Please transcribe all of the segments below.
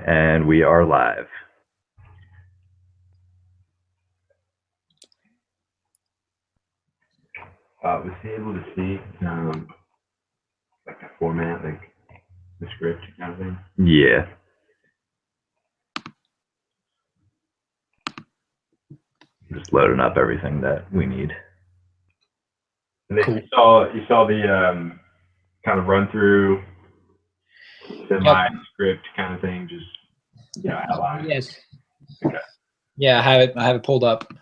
And we are live. Was he able to see like the format, like the script kind of thing? Yeah. Just loading up everything that we need. And then you saw the kind of run through semi-script kind of thing, just outline. Yes. Okay. Yeah, I have it pulled up.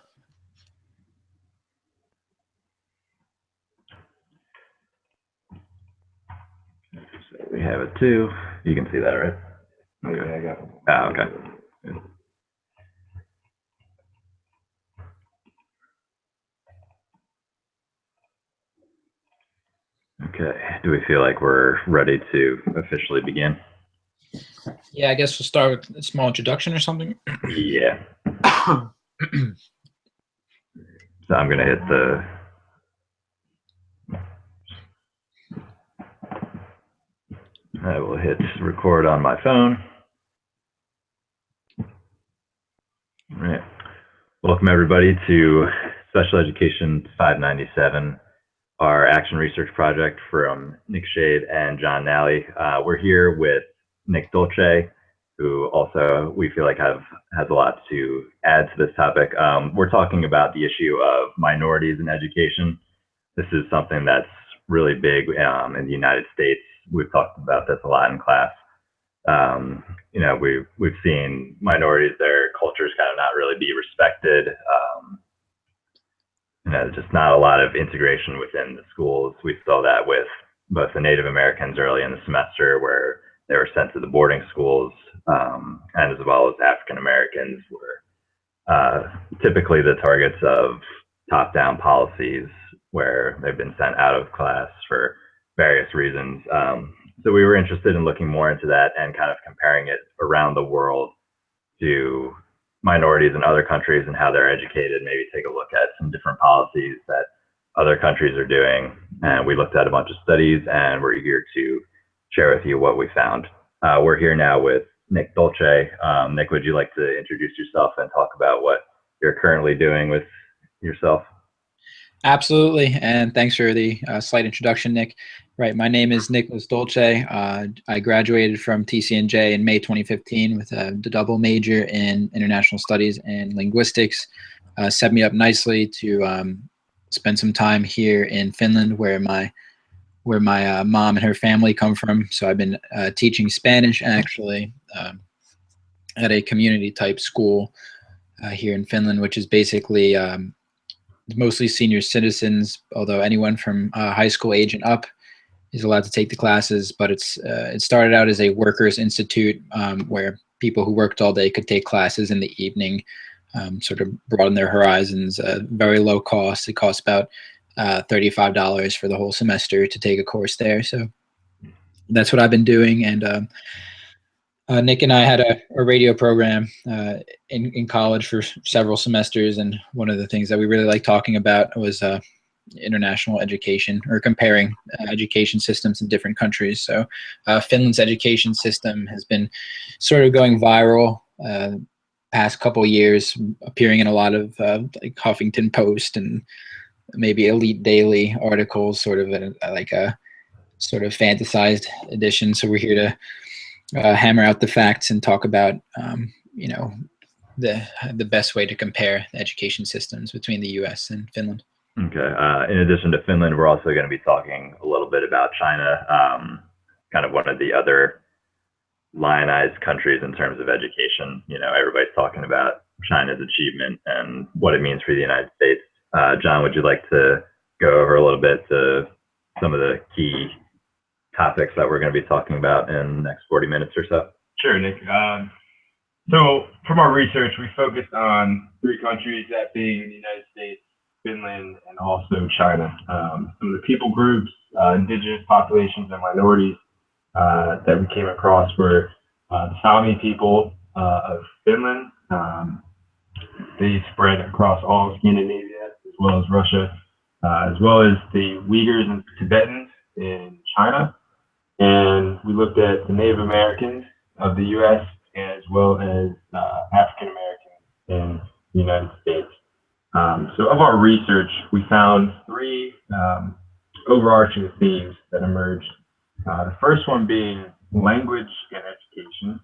So we have it too. You can see that, right? Okay, I got it. Ah, okay. Okay. Do we feel like we're ready to officially begin? Yeah, I guess we'll start with a small introduction or something. Yeah. So I'm gonna hit the. I will hit record on my phone. All right. Welcome everybody to Special Education 597, our action research project from Nick Shade and John Nally. We're here with Nick Dolce, who also we feel like has a lot to add to this topic. We're talking about the issue of minorities in education. This is something that's really big in the United States. We've talked about this a lot in class. We've seen minorities, their cultures kind of not really be respected. Just not a lot of integration within the schools. We saw that with both the Native Americans early in the semester, where they were sent to the boarding schools, and as well as African Americans were typically the targets of top-down policies, where they've been sent out of class for various reasons. So we were interested in looking more into that and kind of comparing it around the world to minorities in other countries and how they're educated, maybe take a look at some different policies that other countries are doing. And we looked at a bunch of studies, and we're eager to share with you what we found. We're here now with Nick Dolce. Nick, would you like to introduce yourself and talk about what you're currently doing with yourself? Absolutely, and thanks for the slight introduction, Nick. Right, my name is Nicholas Dolce. I graduated from TCNJ in May 2015 with a double major in international studies and linguistics. Set me up nicely to spend some time here in Finland, where my mom and her family come from. So I've been teaching Spanish actually at a community type school here in Finland, which is basically mostly senior citizens, although anyone from high school age and up is allowed to take the classes. But it started out as a workers' institute where people who worked all day could take classes in the evening, sort of broaden their horizons. Very low cost. It costs about $35 for the whole semester to take a course there. So that's what I've been doing. And Nick and I had a radio program in college for several semesters, and one of the things that we really liked talking about was international education, or comparing education systems in different countries. So Finland's education system has been sort of going viral past couple years, appearing in a lot of like Huffington Post and maybe Elite Daily articles, sort of like a sort of fantasized edition. So we're here to hammer out the facts and talk about the best way to compare the education systems between the U.S. and Finland. Okay. In addition to Finland, we're also going to be talking a little bit about China, kind of one of the other lionized countries in terms of education. Everybody's talking about China's achievement and what it means for the United States. John, would you like to go over a little bit to some of the key topics that we're going to be talking about in the next 40 minutes or so? Sure, Nick. So from our research, we focused on 3 countries, that being the United States, Finland, and also China. Some of the people groups, indigenous populations, and minorities that we came across were the Sami people of Finland. They spread across all of Scandinavia, as well as Russia, as well as the Uyghurs and Tibetans in China. And we looked at the Native Americans of the U.S., as as well as African Americans in the United States. So of our research, we found three overarching themes that emerged. The first one being language and education,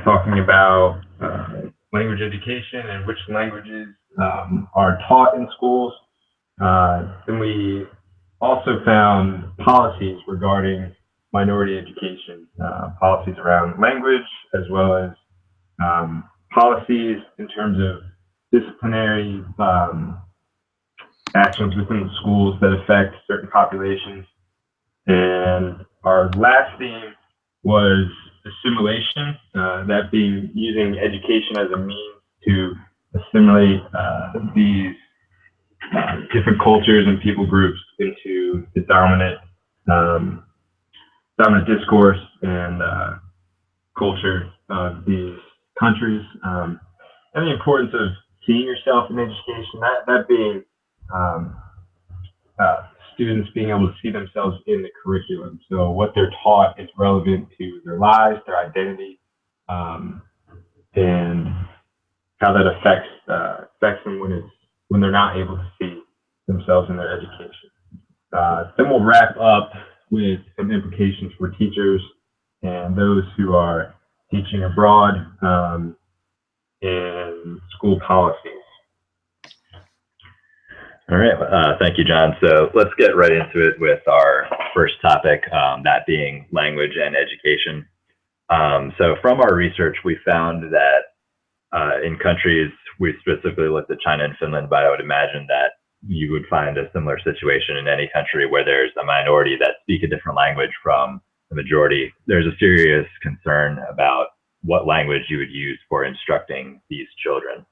talking about language education and which languages are taught in schools. Then we also found policies regarding minority education, policies around language, as well as policies in terms of disciplinary actions within the schools that affect certain populations. And our last theme was assimilation, that being using education as a means to assimilate these different cultures and people groups into the dominant discourse and culture of these countries, and the importance of seeing yourself in education, that being students being able to see themselves in the curriculum. So what they're taught is relevant to their lives, their identity, and how that affects them when they're not able to see themselves in their education. Then we'll wrap up with some implications for teachers and those who are teaching abroad and school policies. All right, thank you, John. So let's get right into it with our first topic, that being language and education. So from our research, we found that in countries, we specifically looked at China and Finland, but I would imagine that you would find a similar situation in any country where there's a minority that speak a different language from the majority. There's a serious concern about what language you would use for instructing these children.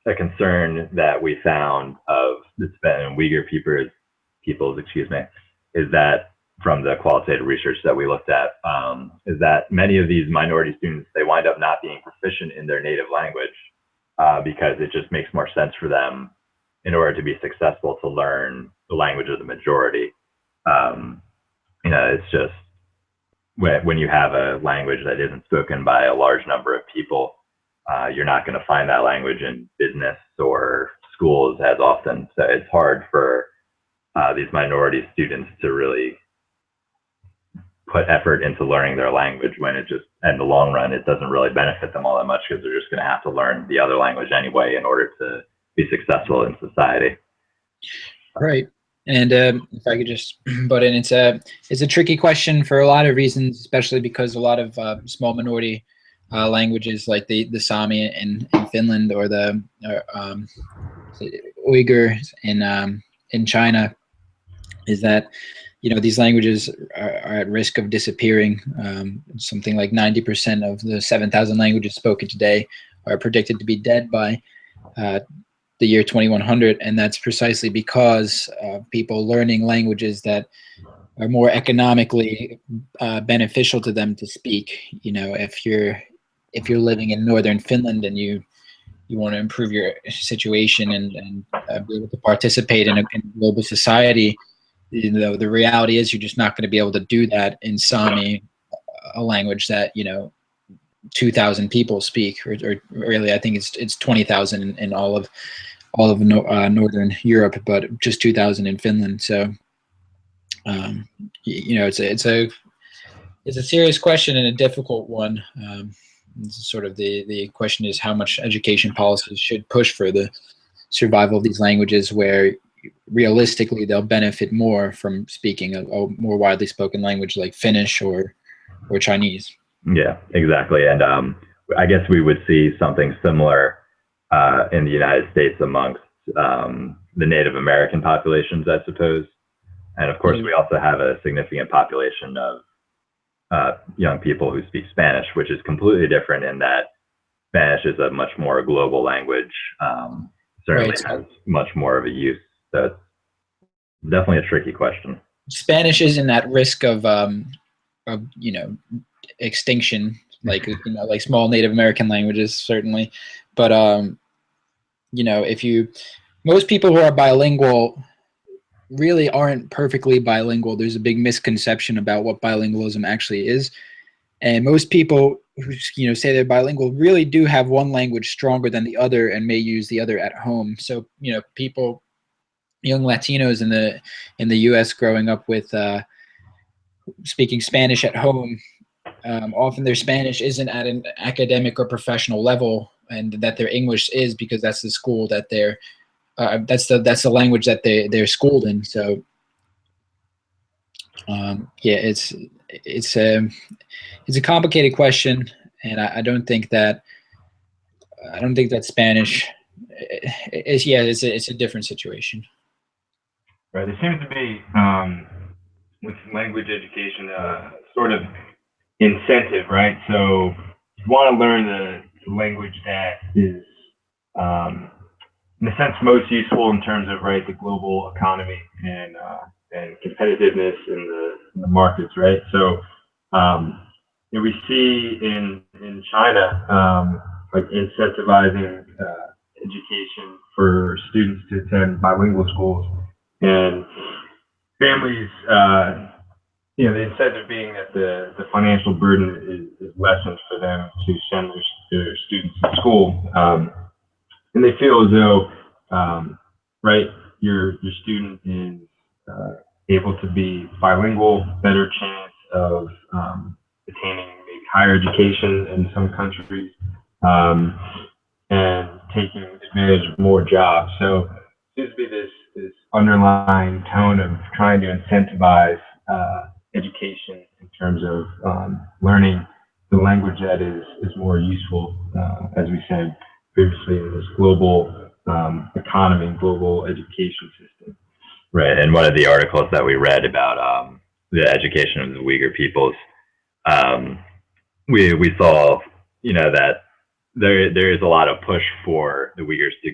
A concern that we found of the Tibetan and Uyghur peoples, is that from the qualitative research that we looked at, is that many of these minority students, they wind up not being proficient in their native language because it just makes more sense for them in order to be successful to learn the language of the majority. It's just when you have a language that isn't spoken by a large number of people, you're not going to find that language in business or schools as often. So it's hard for these minority students to really put effort into learning their language when it just, in the long run, it doesn't really benefit them all that much because they're just going to have to learn the other language anyway in order to be successful in society. Right. And if I could just butt in, it's a tricky question for a lot of reasons, especially because a lot of small minority languages like the Sami in Finland or the Uyghurs in China, is that these languages are at risk of disappearing. Something like 90% of the 7,000 languages spoken today are predicted to be dead by the year 2100, and that's precisely because people learning languages that are more economically beneficial to them to speak. If you're living in northern Finland and you want to improve your situation and be able to participate in a global society, the reality is you're just not going to be able to do that in Sami, a language that 2,000 people speak, or really I think it's 20,000 in all of Northern Europe, but just 2,000 in Finland. So it's a serious question and a difficult one. Sort of the question is how much education policies should push for the survival of these languages, where realistically they'll benefit more from speaking a more widely spoken language like Finnish or Chinese. Yeah, exactly. And I guess we would see something similar in the United States amongst the Native American populations, I suppose. And of course, we also have a significant population of young people who speak Spanish, which is completely different in that Spanish is a much more global language, certainly has much more of a use. So it's definitely a tricky question. Spanish isn't at risk of extinction, like small Native American languages, certainly. But most people who are bilingual really aren't perfectly bilingual. There's a big misconception about what bilingualism actually is. And most people who say they're bilingual really do have one language stronger than the other and may use the other at home. So people, young Latinos in the U.S. growing up with speaking Spanish at home, often their Spanish isn't at an academic or professional level, and that their English is because that's the school that they're that's the language that they're schooled in. So yeah, it's a complicated question, and I don't think that Spanish is it's a different situation. Right. There seems to be with language education sort of incentive, right? So you want to learn the language that is in a sense most useful in terms of the global economy and competitiveness in the markets, right? So we see in China incentivizing education for students to attend bilingual schools, and families, the incentive being that the financial burden is lessened for them to send their students to school. And they feel as though, your student is able to be bilingual, better chance of attaining maybe higher education in some countries, and taking advantage of more jobs. So there seems to be this underlying tone of trying to incentivize education in terms of learning the language that is more useful, as we said previously, in this global economy, global education system. Right. And one of the articles that we read about the education of the Uyghur peoples, we saw, that there is a lot of push for the Uyghurs to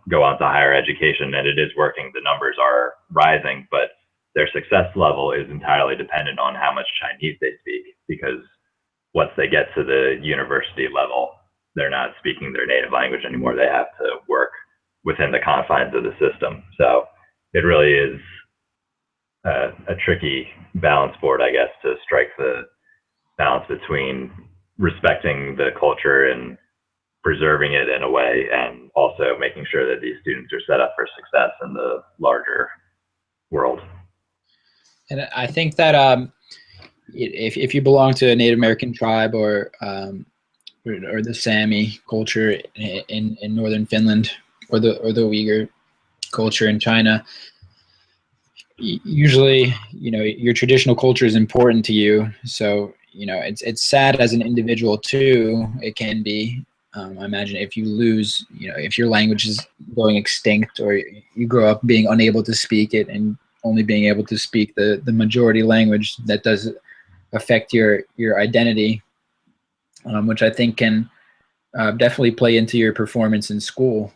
go on to higher education, and it is working. The numbers are rising, but their success level is entirely dependent on how much Chinese they speak, because once they get to the university level, they're not speaking their native language anymore. They have to work within the confines of the system. So it really is a tricky balance board, I guess, to strike the balance between respecting the culture and preserving it in a way, and also making sure that these students are set up for success in the larger world. And I think that if you belong to a Native American tribe or the Sami culture in northern Finland, or the Uyghur culture in China, usually your traditional culture is important to you. So it's sad as an individual too. It can be. I imagine if you lose, if your language is going extinct, or you grow up being unable to speak it and only being able to speak the majority language, that does affect your identity, which I think can definitely play into your performance in school.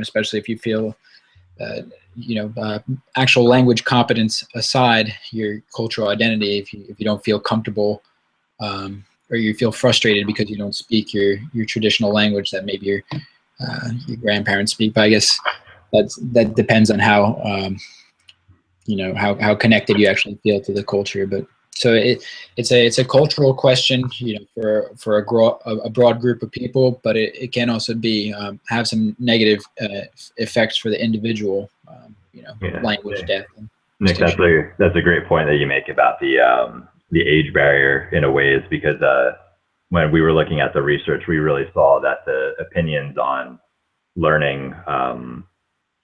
Especially if you feel, actual language competence aside, your cultural identity, if you don't feel comfortable, or you feel frustrated because you don't speak your traditional language that maybe your grandparents speak. But I guess that depends on how how connected you actually feel to the culture. But so it's a cultural question, for a broad group of people, but it can also be have some negative effects for the individual, language death. Nick, that's a great point that you make about the age barrier in a way, is because when we were looking at the research, we really saw that the opinions on learning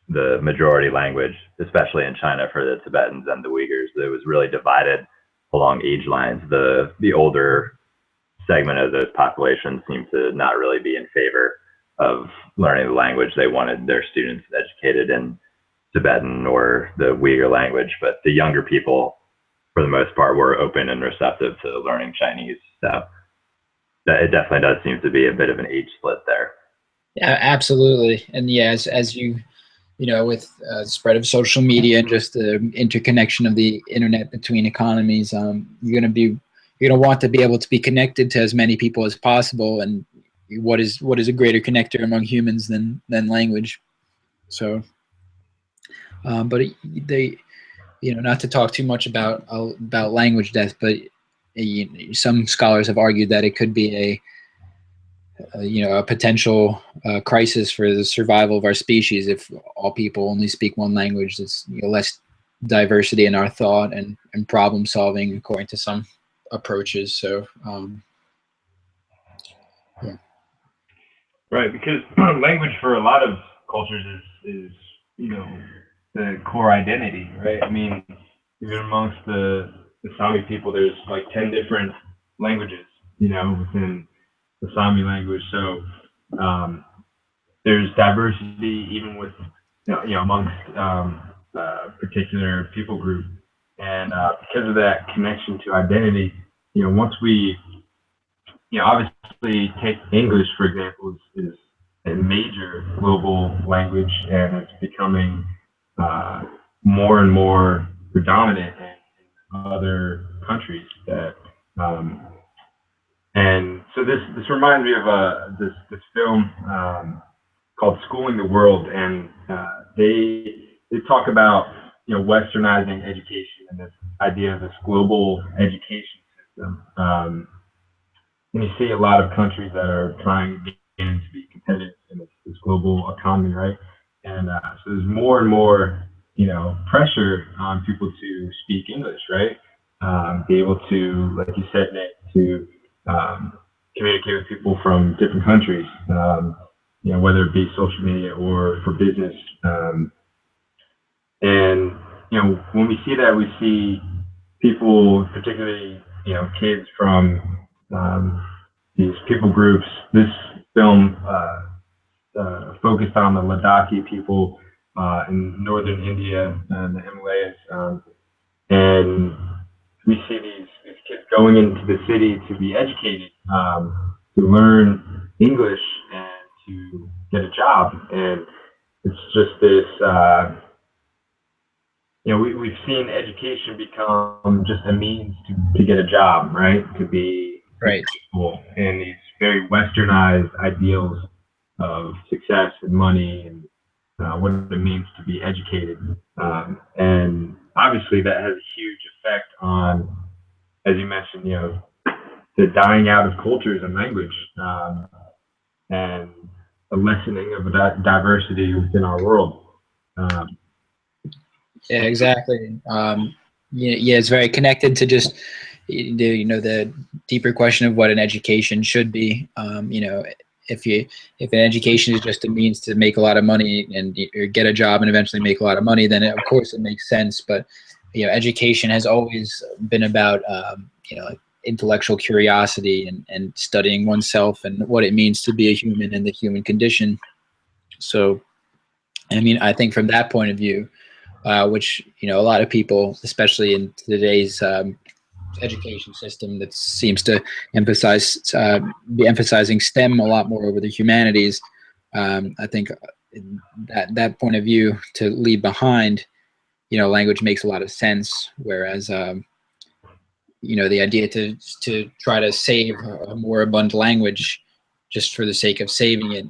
the majority language, especially in China for the Tibetans and the Uyghurs, it was really divided along age lines. The older segment of those populations seemed to not really be in favor of learning the language. They wanted their students educated in Tibetan or the Uyghur language, but the younger people, for the most part, were open and receptive to learning Chinese. So it definitely does seem to be a bit of an age split there. Yeah, absolutely. And yeah, as you with the spread of social media and just the interconnection of the internet between economies, you're going to want to be able to be connected to as many people as possible. And what is a greater connector among humans than language? So, but they, not to talk too much about language death, but some scholars have argued that it could be a potential crisis for the survival of our species if all people only speak one language. There's less diversity in our thought and problem solving, according to some approaches. So, yeah. Right, because language for a lot of cultures is the core identity, right? I mean, even amongst the Sami people, there's like 10 different languages, within the Sami language. So there's diversity even with amongst particular people group, and because of that connection to identity, once we obviously take English, for example, is a major global language, and it's becoming more and more predominant in other countries. And so this reminds me of this film called Schooling the World, and they talk about westernizing education and this idea of this global education system. And you see a lot of countries that are trying again to be competitive in this global economy, right? And so there's more and more, pressure on people to speak English, right? Be able to, like you said, Nick, to communicate with people from different countries, whether it be social media or for business. And when we see that, we see people, particularly kids from these people groups. This film focused on the Ladakhi people in northern India and the Himalayas, and we see these kids going into the city to be educated, to learn English and to get a job. And it's just this, we've seen education become just a means to get a job, right? To be right. And these very westernized ideals of success and money and what it means to be educated. And obviously that has a huge effect on, as you mentioned, the dying out of cultures and language, and a lessening of diversity within our world. Yeah, exactly. It's very connected to just the deeper question of what an education should be. If an education is just a means to make a lot of money and or get a job and eventually make a lot of money, then of course it makes sense. But education has always been about like intellectual curiosity and studying oneself and what it means to be a human and the human condition. So, I think from that point of view, which a lot of people, especially in today's education system that seems to be emphasizing STEM a lot more over the humanities, I think that point of view to leave behind, language makes a lot of sense. Whereas the idea to try to save a more abundant language just for the sake of saving it,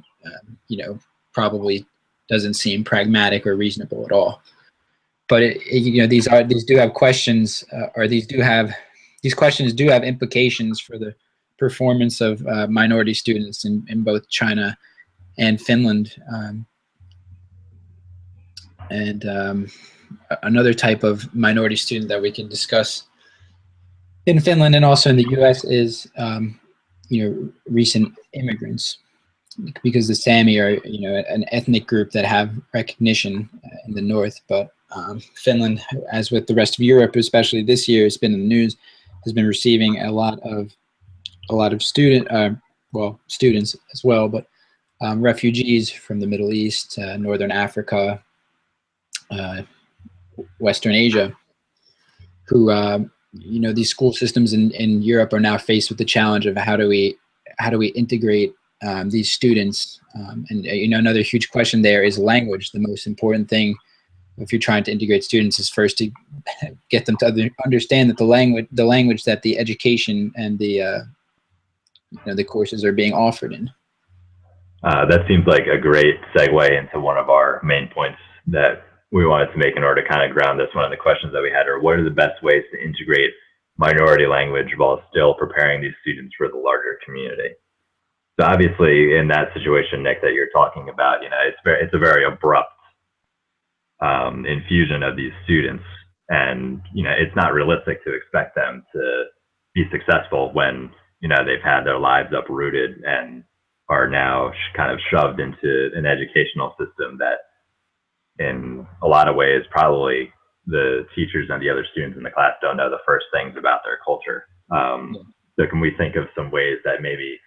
probably doesn't seem pragmatic or reasonable at all. But these do have questions, or these questions do have implications for the performance of minority students in both China and Finland. Another type of minority student that we can discuss in Finland and also in the U.S. is recent immigrants, because the Sami are an ethnic group that have recognition in the north, but Finland, as with the rest of Europe, especially this year, has been in the news, has been receiving a lot of students as well, but refugees from the Middle East, Northern Africa, Western Asia, who these school systems in Europe are now faced with the challenge of how do we integrate these students, and another huge question there is language. The most important thing if you're trying to integrate students is first to get them to understand that the language that the education and the courses are being offered in. That seems like a great segue into one of our main points that we wanted to make in order to kind of ground this. One of the questions that we had are, what are the best ways to integrate minority language while still preparing these students for the larger community. So obviously, in that situation, Nick, that you're talking about, it's a very abrupt infusion of these students, and it's not realistic to expect them to be successful when they've had their lives uprooted and are now kind of shoved into an educational system that, in a lot of ways, probably the teachers and the other students in the class don't know the first things about their culture. So can we think of some ways that maybe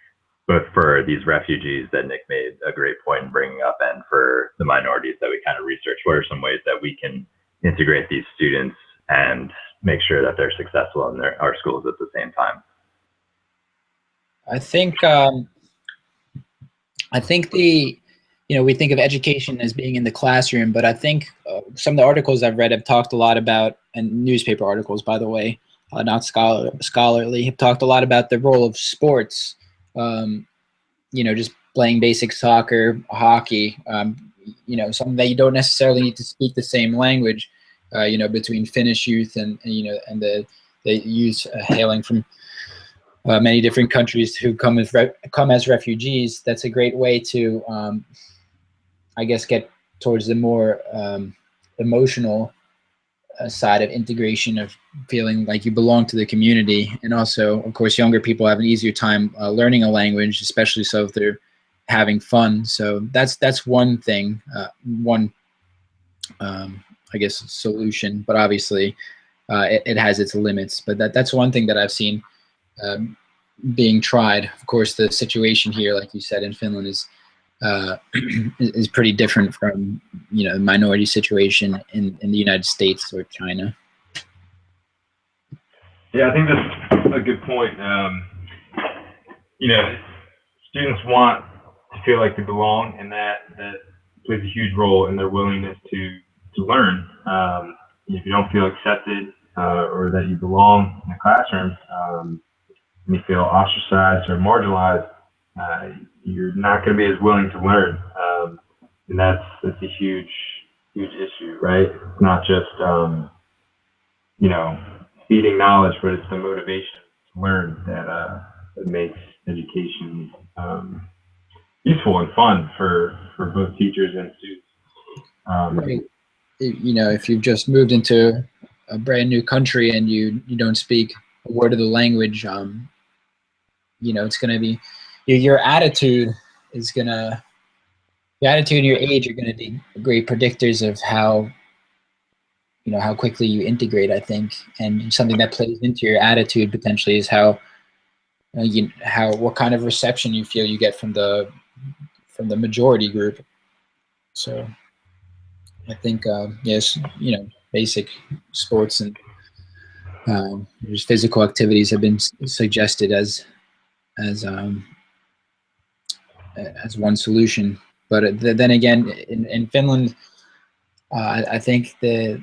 both for these refugees that Nick made a great point in bringing up, and for the minorities that we kind of researched, what are some ways that we can integrate these students and make sure that they're successful in our schools at the same time? I think we think of education as being in the classroom, but I think some of the articles I've read have talked a lot about, and newspaper articles, by the way, not scholarly, have talked a lot about the role of sports. Just playing basic soccer, hockey. Something that you don't necessarily need to speak the same language. Between Finnish youth and the youth hailing from many different countries who come as refugees. That's a great way to, get towards the more emotional side of integration, of feeling like you belong to the community. And also, of course, younger people have an easier time learning a language, especially so if they're having fun. So that's one thing, solution. But obviously, it has its limits. But that's one thing that I've seen being tried. Of course, the situation here, like you said, in Finland is pretty different from the minority situation in the United States or China. Yeah, I think that's a good point. Students want to feel like they belong, and that plays a huge role in their willingness to learn. If you don't feel accepted or that you belong in the classroom, and you feel ostracized or marginalized, you're not going to be as willing to learn, and that's a huge issue, right? It's not just feeding knowledge, but it's the motivation to learn that makes education useful and fun for both teachers and students. Right. If you've just moved into a brand new country and you don't speak a word of the language, it's going to be your attitude and your age are going to be great predictors of how quickly you integrate, I think. And something that plays into your attitude potentially is what kind of reception you feel you get from the majority group. So I think yes, basic sports and just physical activities have been suggested as one solution. But then again, in Finland, I think the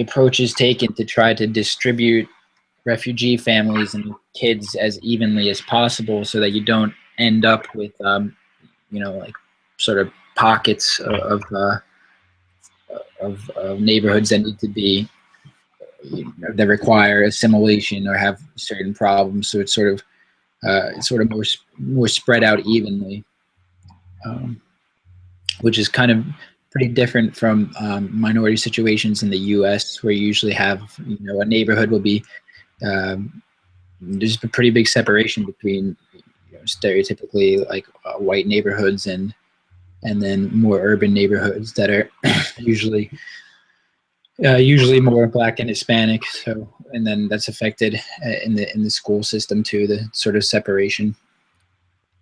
approach is taken to try to distribute refugee families and kids as evenly as possible, so that you don't end up with like sort of pockets of neighborhoods that need to be that require assimilation or have certain problems. So it's sort of more spread out evenly, which is kind of pretty different from minority situations in the U.S., where you usually have a neighborhood will be there's a pretty big separation between stereotypically like white neighborhoods and then more urban neighborhoods that are usually more Black and Hispanic. So, and then that's affected in the school system too, the sort of separation.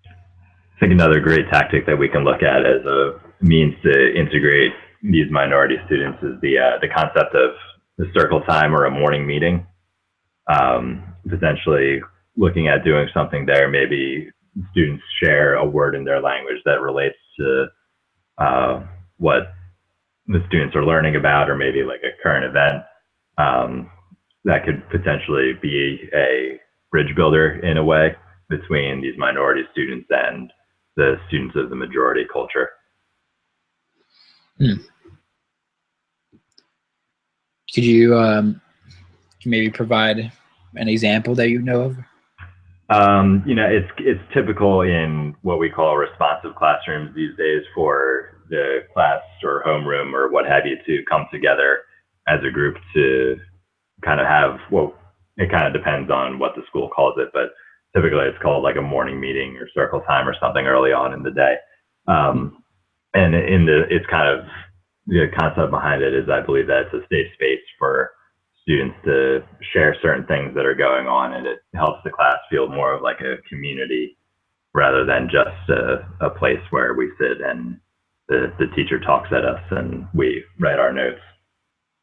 I think another great tactic that we can look at as a means to integrate these minority students is the concept of the circle time or a morning meeting. Potentially looking at doing something there, maybe students share a word in their language that relates to what the students are learning about, or maybe like a current event. That could potentially be a bridge builder in a way between these minority students and the students of the majority culture. Could you Can you maybe provide an example that you know of? It's typical in what we call responsive classrooms these days for the class or homeroom or what have you to come together as a group to kind of have, well, it kind of depends on what the school calls it, but typically it's called like a morning meeting or circle time or something early on in the day. And it's kind of the concept behind it is I believe that it's a safe space for students to share certain things that are going on, and it helps the class feel more of like a community rather than just a place where we sit and the teacher talks at us and we write our notes.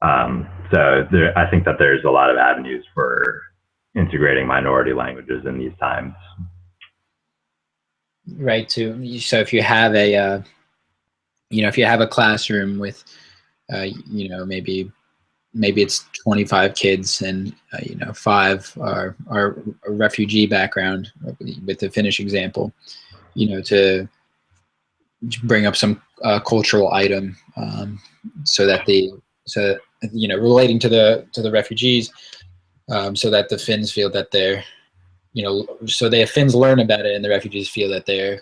I think that there's a lot of avenues for integrating minority languages in these times. Right. So if you have a if you have a classroom with maybe it's 25 kids and 5 are a refugee background, with the Finnish example, to bring up some cultural item, so that relating to the refugees, so that the Finns feel that they're so the Finns learn about it and the refugees feel that their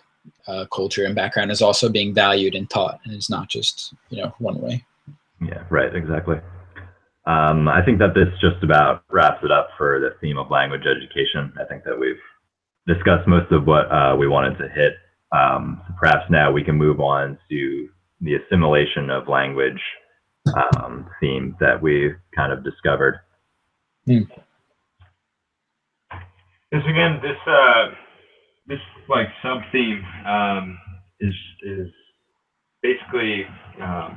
culture and background is also being valued and taught, and it's not just one way. Yeah, right, exactly. I think that this just about wraps it up for the theme of language education. I think that we've discussed most of what we wanted to hit. So perhaps now we can move on to the assimilation of language theme that we kind of discovered. This again, this like sub theme is basically the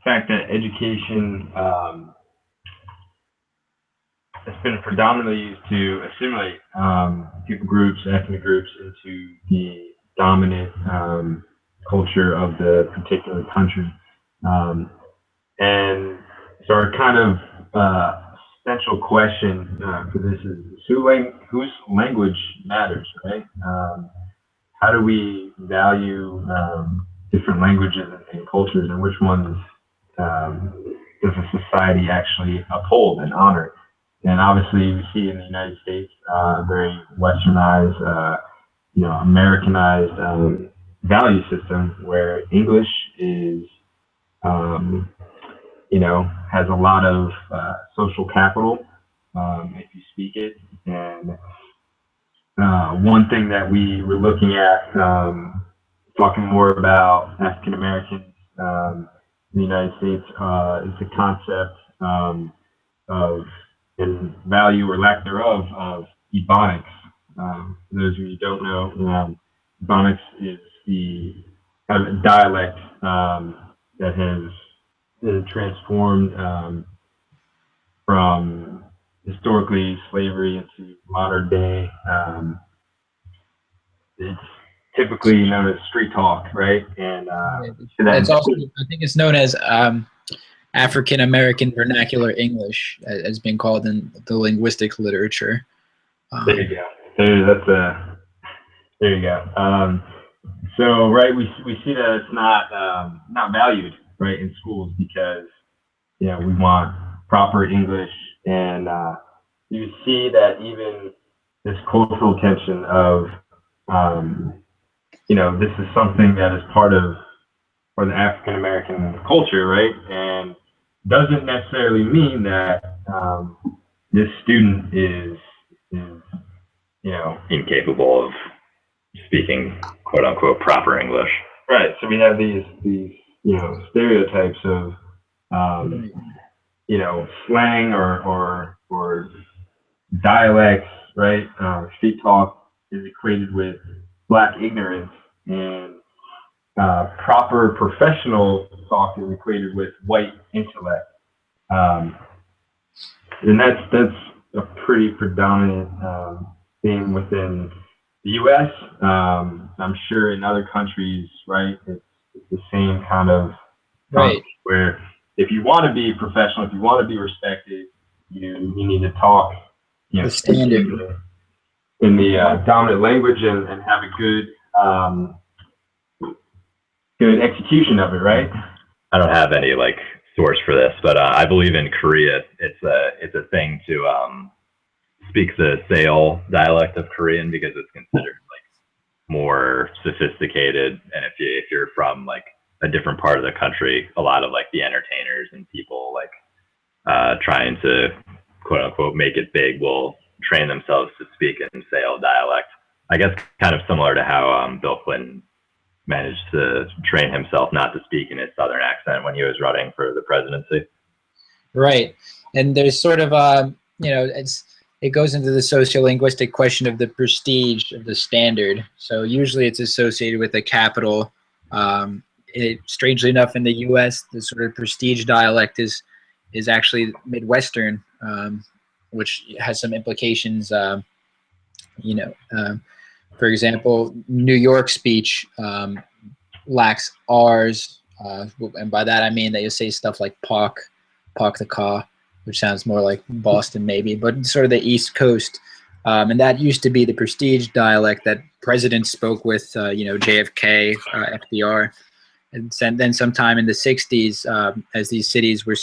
fact that education has been predominantly used to assimilate people groups, ethnic groups into the dominant culture of the particular country. And so our kind of essential question for this is whose language matters, right? How do we value different languages and cultures, and which ones does a society actually uphold and honor? And obviously, we see in the United States very westernized, Americanized value system where English is, has a lot of social capital if you speak it. And one thing that we were looking at, talking more about African Americans in the United States, is the concept of, and value or lack thereof, of Ebonics. For those of you who don't know, Ebonics is the kind of dialect that has been transformed from historically slavery into modern day. It's typically known as street talk, right? And that's also, I think it's known as African American vernacular English, as being called in the linguistic literature. There you go. There you go. So right, we see that it's not valued, right, in schools, because we want proper English, and you see that even this cultural tension of this is something that is part of for the African American culture, right? And doesn't necessarily mean that this student is incapable of speaking quote unquote proper English. Right. So we have these stereotypes of slang or dialects, right? Street talk is equated with Black ignorance, and proper professional talk is equated with white intellect. And that's a pretty predominant thing within the U.S. I'm sure in other countries, right, it's the same kind of right, where if you want to be professional, if you want to be respected, you need to talk, the standard in the dominant language and have a good execution of it, right? I don't have any like source for this, but I believe in Korea it's a thing to speak the Seoul dialect of Korean because it's considered like more sophisticated, and if you're from like a different part of the country, a lot of like the entertainers and people like trying to quote unquote make it big will train themselves to speak in Seoul dialect. I guess kind of similar to how Bill Clinton managed to train himself not to speak in his southern accent when he was running for the presidency. Right, and there's sort of it goes into the sociolinguistic question of the prestige of the standard. So usually it's associated with the capital. Strangely enough, in the U.S., the sort of prestige dialect is actually Midwestern, which has some implications. For example, New York speech lacks R's, and by that I mean that you say stuff like "park the car," which sounds more like Boston maybe, but sort of the East Coast. And that used to be the prestige dialect that presidents spoke with, JFK, FDR. And then sometime in the 60s, as these cities were,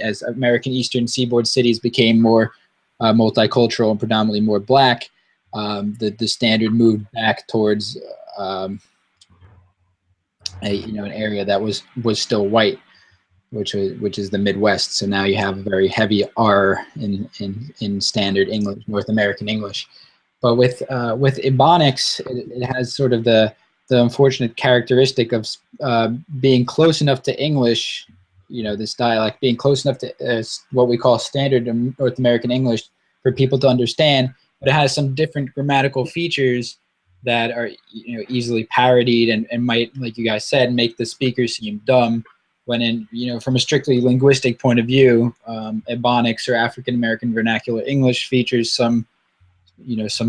as American Eastern Seaboard cities became more multicultural and predominantly more black, the standard moved back towards an area that was still white, which is the Midwest. So now you have a very heavy R in standard English, North American English. But with Ebonics, it has sort of the unfortunate characteristic of being close enough to English, this dialect being close enough to what we call standard North American English for people to understand, but it has some different grammatical features that are easily parodied and might, like you guys said, make the speaker seem dumb. When from a strictly linguistic point of view, Ebonics or African American Vernacular English features some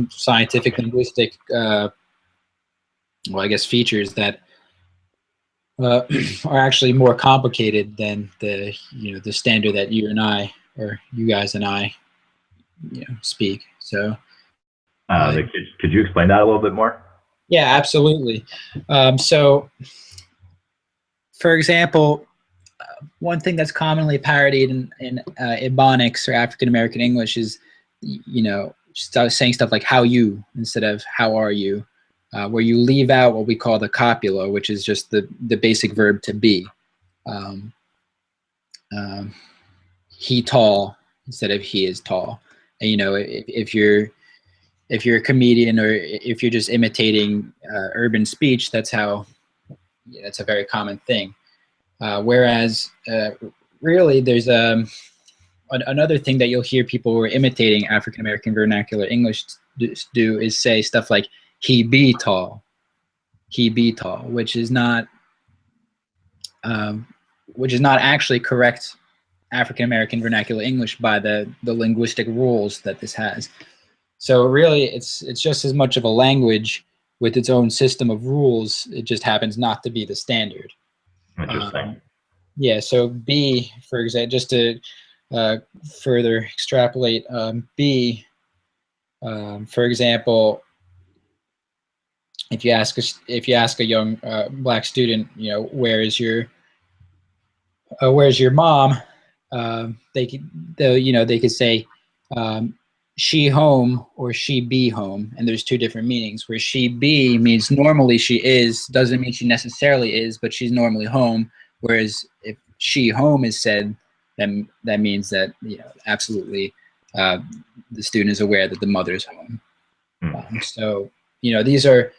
scientific linguistic, features that are actually more complicated than the standard that you and I, or you guys and I, speak. So, could you explain that a little bit more? Yeah, absolutely. So, for example, one thing that's commonly parodied in Ebonics or African American English is, saying stuff like "how you" instead of "how are you," where you leave out what we call the copula, which is just the basic verb to be. He tall instead of he is tall. And, if you're a comedian or if you're just imitating urban speech, that's a very common thing. Whereas really there's another thing that you'll hear people who are imitating African American Vernacular English do is say stuff like "he be tall," which is not actually correct African American Vernacular English by the linguistic rules that this has. So really, it's just as much of a language with its own system of rules. It just happens not to be the standard. Interesting. Yeah. So B, for example, just to further extrapolate, B, for example, if you ask a young black student, where's your mom? They could say she home or she be home, and there's two different meanings. Where she be means normally she is, doesn't mean she necessarily is, but she's normally home. Whereas if she home is said, then that means that absolutely the student is aware that the mother's home. So these are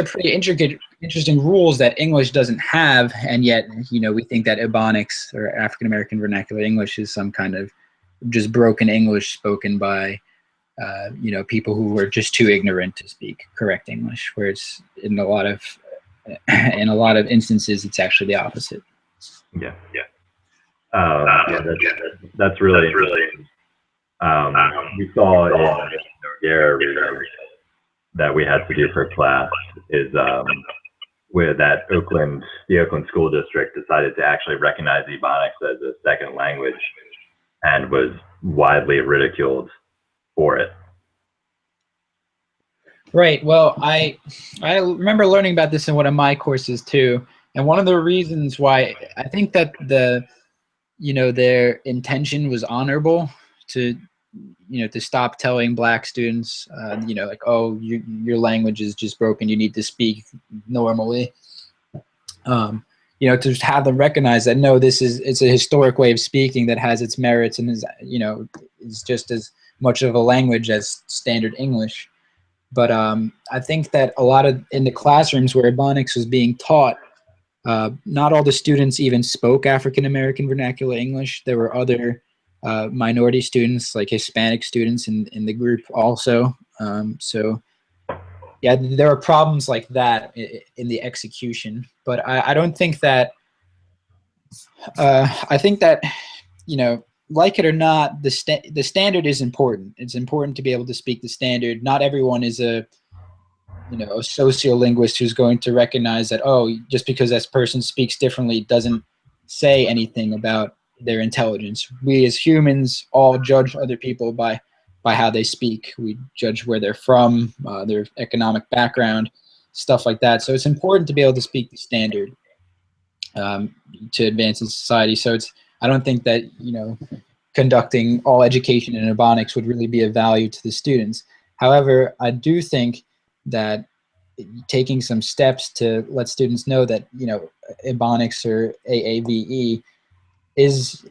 pretty interesting rules that English doesn't have, and yet we think that Ebonics or African American Vernacular English is some kind of just broken English spoken by people who were just too ignorant to speak correct English. Whereas in a lot of instances, it's actually the opposite. Yeah. That's really interesting. We saw in Noguera research that we had to do for class is where the Oakland School District decided to actually recognize Ebonics as a second language and was widely ridiculed for it. Right. Well, I remember learning about this in one of my courses too. And one of the reasons why I think that their intention was honorable to, to stop telling black students, like, oh, your language is just broken. You need to speak normally. To have them recognize that, no, it's a historic way of speaking that has its merits and is just as much of a language as standard English. But I think that a lot of in the classrooms where Ebonics was being taught, not all the students even spoke African American vernacular English. There were other minority students, like Hispanic students, in the group also. So yeah, there are problems like that in the execution. But I don't think that. I think that like it or not, the standard is important. It's important to be able to speak the standard. Not everyone is a sociolinguist who's going to recognize that, oh, just because this person speaks differently doesn't say anything about their intelligence. We as humans all judge other people by how they speak. We judge where they're from, their economic background, stuff like that. So it's important to be able to speak the standard to advance in society. So I don't think that conducting all education in Ebonics would really be of value to the students. However, I do think that taking some steps to let students know that Ebonics or AAVE is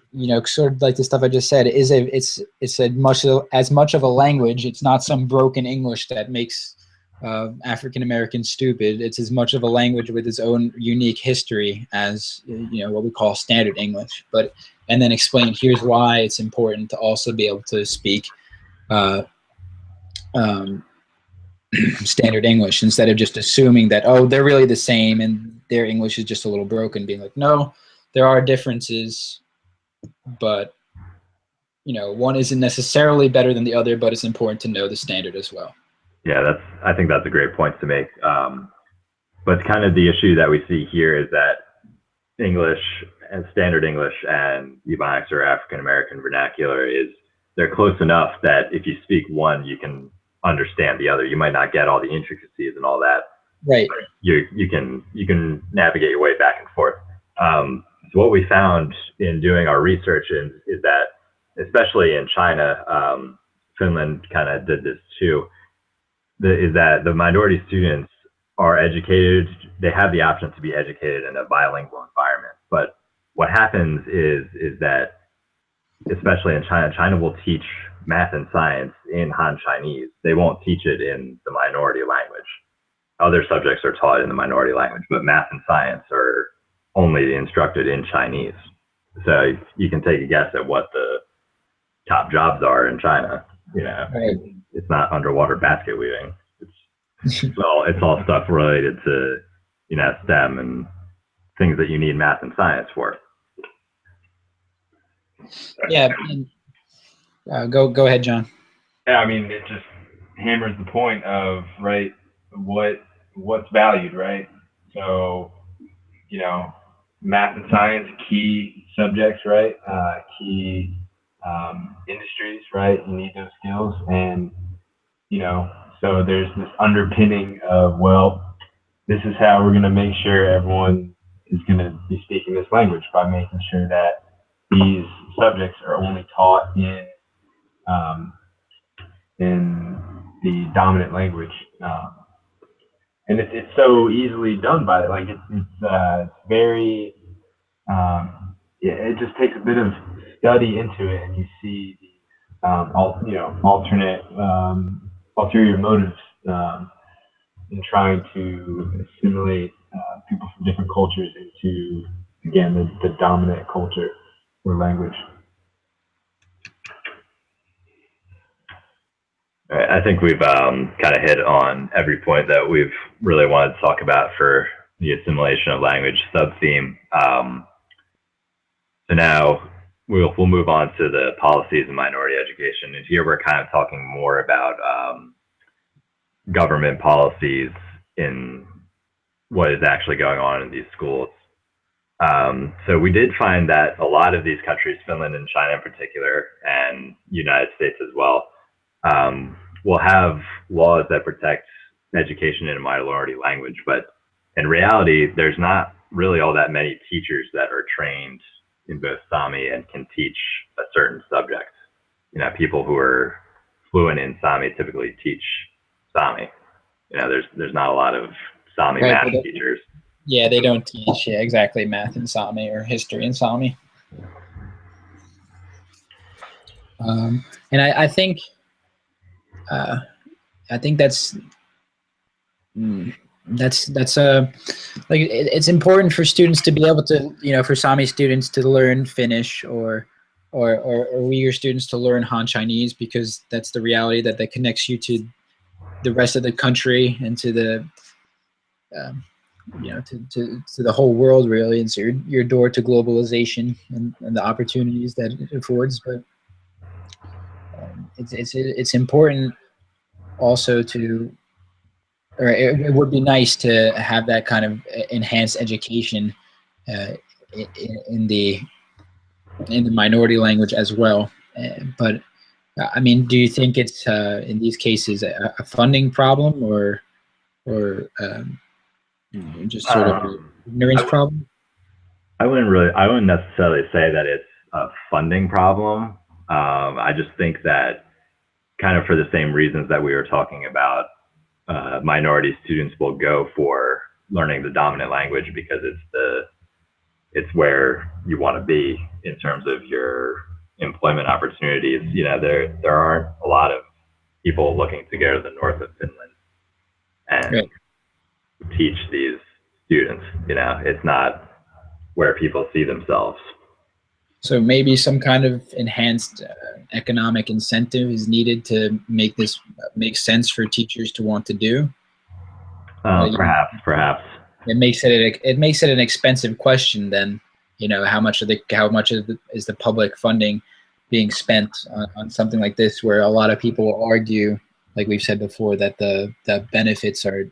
sort of like the stuff I just said, it's as much of a language. It's not some broken English that makes African Americans stupid. It's as much of a language with its own unique history as what we call standard English. And then explain, here's why it's important to also be able to speak standard English, instead of just assuming that, oh, they're really the same and their English is just a little broken. Being like, no, there are differences, but one isn't necessarily better than the other, but it's important to know the standard as well. Yeah, I think that's a great point to make. But kind of the issue that we see here is that English and standard English and Ebonics or African American vernacular they're close enough that if you speak one, you can understand the other. You might not get all the intricacies and all that. Right. You can navigate your way back and forth. So what we found in doing our research is that, especially in China, Finland kind of did this too, is that the minority students are educated. They have the option to be educated in a bilingual environment. But what happens is that, especially in China, China will teach math and science in Han Chinese. They won't teach it in the minority language. Other subjects are taught in the minority language, but math and science are only instructed in Chinese. So you can take a guess at what the top jobs are in China. Right. It's not underwater basket weaving. It's all stuff related to STEM and things that you need math and science for. Yeah. Go ahead, John. Yeah, I mean, it just hammers the point of, right, what's valued, right? So, math and science, key subjects, right? Key industries, right? You need those skills. And, so there's this underpinning of, well, this is how we're going to make sure everyone is going to be speaking this language, by making sure that these subjects are only taught in the dominant language. And it's so easily done by it. Like it's very, it just takes a bit of study into it, and you see the alternate, ulterior motives in trying to assimilate people from different cultures into, again, the dominant culture or language. I think we've kind of hit on every point that we've really wanted to talk about for the assimilation of language sub-theme. So now we'll move on to the policies in minority education. And here we're kind of talking more about government policies in what is actually going on in these schools. So we did find that a lot of these countries, Finland and China in particular, and United States as well, will have laws that protect education in a minority language, but in reality, there's not really all that many teachers that are trained in both Sami and can teach a certain subject. People who are fluent in Sami typically teach Sami. There's not a lot of Sami Right, math teachers. Yeah, they don't teach exactly math in Sami or history in Sami. And I think that's like it's important for students to be able to, for Sami students to learn Finnish or Uyghur students to learn Han Chinese, because that's the reality that connects you to the rest of the country and to the to the whole world, really. It's your door to globalization and the opportunities that it affords. But it's important also to, or it would be nice to have that kind of enhanced education in the minority language as well. But I mean, do you think it's in these cases a funding problem or just sort of ignorance problem? I wouldn't necessarily say that it's a funding problem. I just think that, kind of for the same reasons that we were talking about, minority students will go for learning the dominant language because it's where you want to be in terms of your employment opportunities. There aren't a lot of people looking to go to the north of Finland and teach these students. It's not where people see themselves. So maybe some kind of enhanced economic incentive is needed to make this make sense for teachers to want to do. Perhaps. It makes it an expensive question then. How much is the public funding being spent on something like this, where a lot of people will argue, like we've said before, that the benefits are,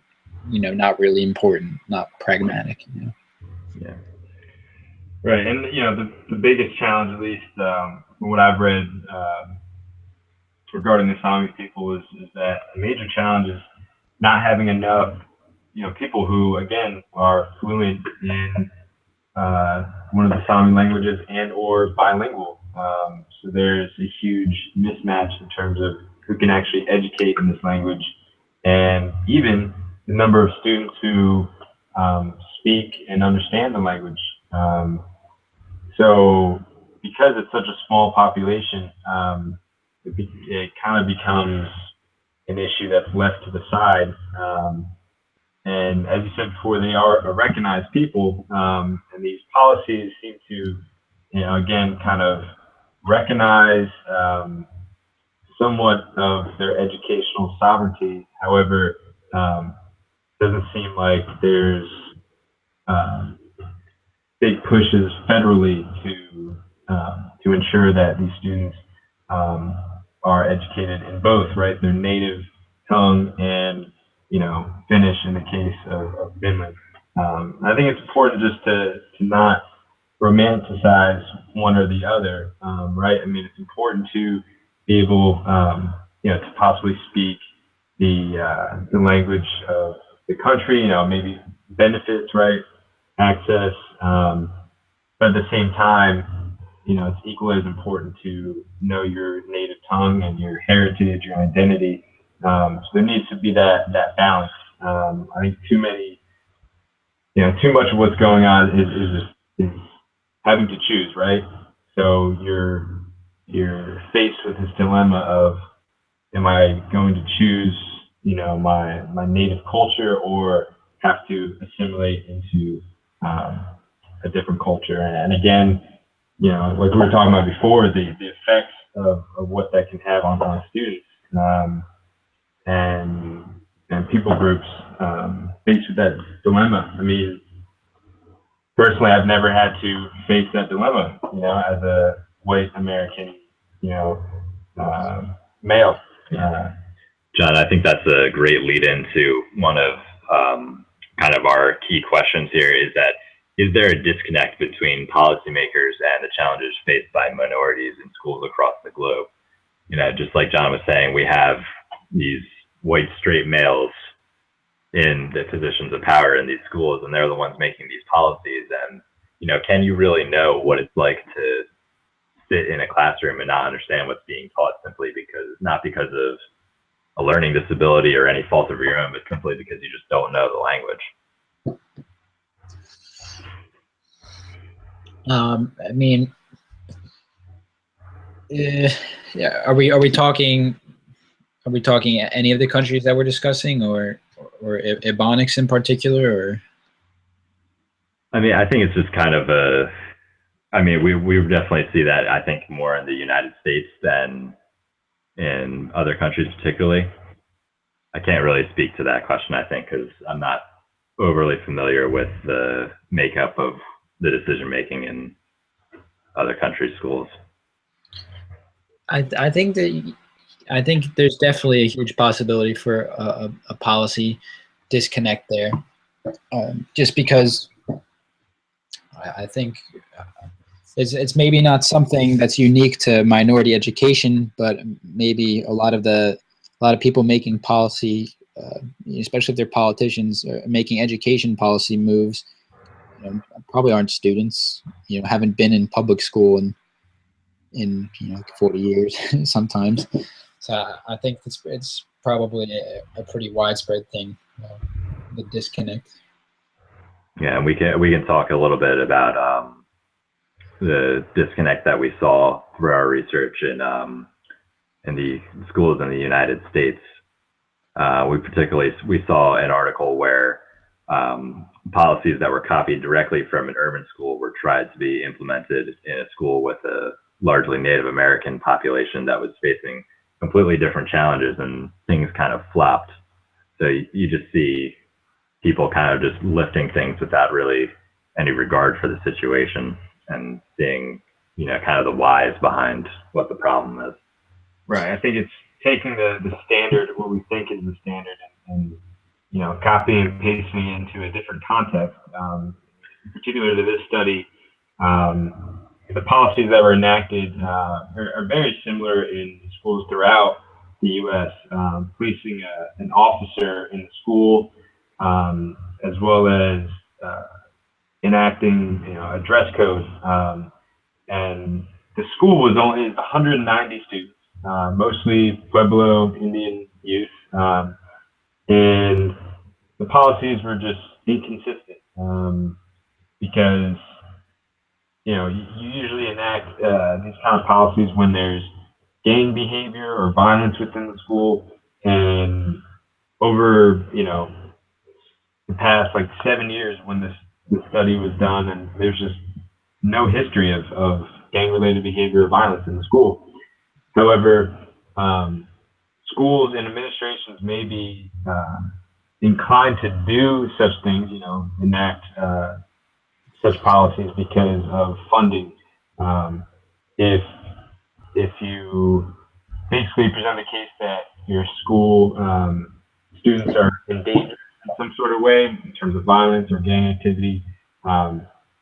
not really important, not pragmatic. Yeah. Right, and the biggest challenge, at least from what I've read regarding the Sami people, is that a major challenge is not having enough people who, again, are fluent in one of the Sami languages and or bilingual. So there's a huge mismatch in terms of who can actually educate in this language, and even the number of students who speak and understand the language. So because it's such a small population, it kind of becomes an issue that's left to the side. And as you said before, they are a recognized people, and these policies seem to, again, kind of recognize somewhat of their educational sovereignty. However, doesn't seem like there's big pushes federally to ensure that these students are educated in both, right, their native tongue and Finnish in the case of Finland. I think it's important just to not romanticize one or the other, right? I mean, it's important to be able, to possibly speak the language of the country, maybe benefits, right, access, but at the same time, it's equally as important to know your native tongue and your heritage, your identity. So there needs to be that balance. I think too much of what's going on is having to choose, right? So you're faced with this dilemma of, am I going to choose, my native culture, or have to assimilate into a different culture? And again, like we were talking about before, the effects of what that can have on students. And people groups faced with that dilemma. I mean, personally, I've never had to face that dilemma, as a white American, male. John, I think that's a great lead into one of kind of our key questions here, is there a disconnect between policymakers and the challenges faced by minorities in schools across the globe? Just like John was saying, we have these white straight males, in the positions of power in these schools, and they're the ones making these policies. And can you really know what it's like to sit in a classroom and not understand what's being taught, simply because not because of a learning disability or any fault of your own, but simply because you just don't know the language? I mean, yeah. Are we talking any of the countries that we're discussing, or Ebonics in particular, or? I mean, I think it's just kind of a. I mean, we definitely see that, I think, more in the United States than in other countries, particularly. I can't really speak to that question, I think, because I'm not overly familiar with the makeup of the decision making in other countries' schools. I think there's definitely a huge possibility for a policy disconnect there, just because I think it's maybe not something that's unique to minority education, but maybe a lot of people making policy, especially if they're politicians, making education policy moves, probably aren't students, haven't been in public school in 40 years sometimes. So I think it's probably a pretty widespread thing, the disconnect. Yeah, and we can talk a little bit about the disconnect that we saw through our research in the schools in the United States. We saw an article where policies that were copied directly from an urban school were tried to be implemented in a school with a largely Native American population that was facing completely different challenges, and things kind of flopped. So you just see people kind of just lifting things without really any regard for the situation, and seeing, kind of the whys behind what the problem is. Right. I think it's taking the standard, what we think is the standard, and copying and pasting it into a different context. In particular to this study, the policies that were enacted are very similar in schools throughout the U.S. Placing an officer in the school, as well as enacting a dress code, and the school was only 190 students, mostly Pueblo Indian youth, and the policies were just inconsistent, because you usually enact these kind of policies when there's gang behavior or violence within the school, and over the past 7 years when this study was done, and there's just no history of gang-related behavior or violence in the school. However, schools and administrations may be inclined to do such things, enact such policies because of funding. If you basically present the case that your school students are in danger in some sort of way in terms of violence or gang activity,